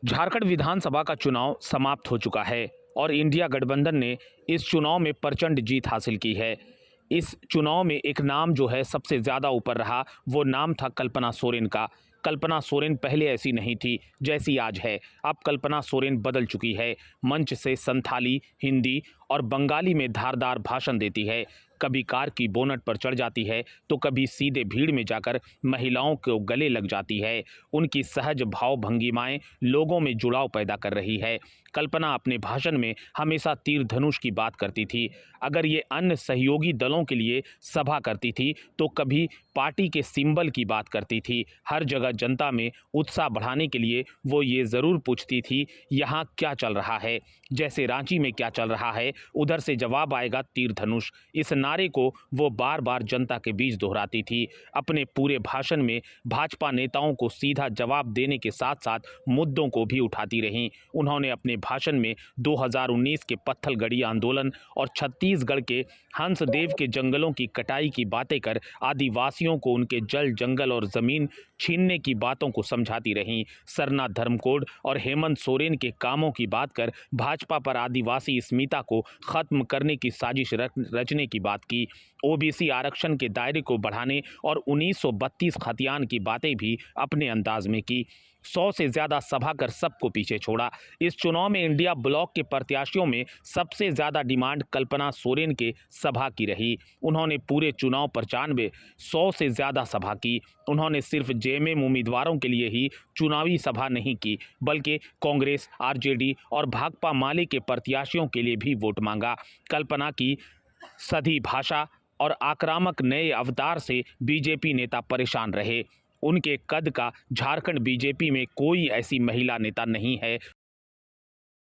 झारखंड विधानसभा का चुनाव समाप्त हो चुका है और इंडिया गठबंधन ने इस चुनाव में प्रचंड जीत हासिल की है। इस चुनाव में एक नाम जो है सबसे ज़्यादा ऊपर रहा, वो नाम था कल्पना सोरेन का। कल्पना सोरेन पहले ऐसी नहीं थी जैसी आज है। अब कल्पना सोरेन बदल चुकी है। मंच से संथाली, हिंदी और बंगाली में धारदार भाषण देती है। कभी कार की बोनट पर चढ़ जाती है तो कभी सीधे भीड़ में जाकर महिलाओं को गले लग जाती है। उनकी सहज भाव भंगिमाएं लोगों में जुड़ाव पैदा कर रही है। कल्पना अपने भाषण में हमेशा तीर धनुष की बात करती थी। अगर ये अन्य सहयोगी दलों के लिए सभा करती थी तो कभी पार्टी के सिंबल की बात करती थी। हर जगह जनता में उत्साह बढ़ाने के लिए वो ये ज़रूर पूछती थी, यहाँ क्या चल रहा है। जैसे रांची में क्या चल रहा है, उधर से जवाब आएगा तीर धनुष। इस नारे को वो बार बार जनता के बीच दोहराती थी। अपने पूरे भाषण में भाजपा नेताओं को सीधा जवाब देने के साथ साथ मुद्दों को भी उठाती रहीं। उन्होंने अपने भाषण में 2019 के पत्थलगड़ी आंदोलन और छत्तीसगढ़ के हंसदेव के जंगलों की कटाई की बातें कर आदिवासियों को उनके जल, जंगल और जमीन छीनने की बातों को समझाती रहीं। सरना धर्मकोड और हेमंत सोरेन के कामों की बात कर भाजपा पर आदिवासी अस्मिता को खत्म करने की साजिश रचने की बात की। ओबीसी आरक्षण के दायरे को बढ़ाने और 1932 खतियान की बातें भी अपने अंदाज में की। 100 से ज़्यादा सभा कर सबको पीछे छोड़ा। इस चुनाव में इंडिया ब्लॉक के प्रत्याशियों में सबसे ज़्यादा डिमांड कल्पना सोरेन के सभा की रही। उन्होंने पूरे चुनाव प्रचार में 100 से ज़्यादा सभा की। उन्होंने सिर्फ जेएमएम उम्मीदवारों के लिए ही चुनावी सभा नहीं की, बल्कि कांग्रेस, आरजेडी और भाकपा माले के प्रत्याशियों के लिए भी वोट मांगा। कल्पना की सधी भाषा और आक्रामक नए अवतार से बीजेपी नेता परेशान रहे। उनके कद का झारखंड बीजेपी में कोई ऐसी महिला नेता नहीं है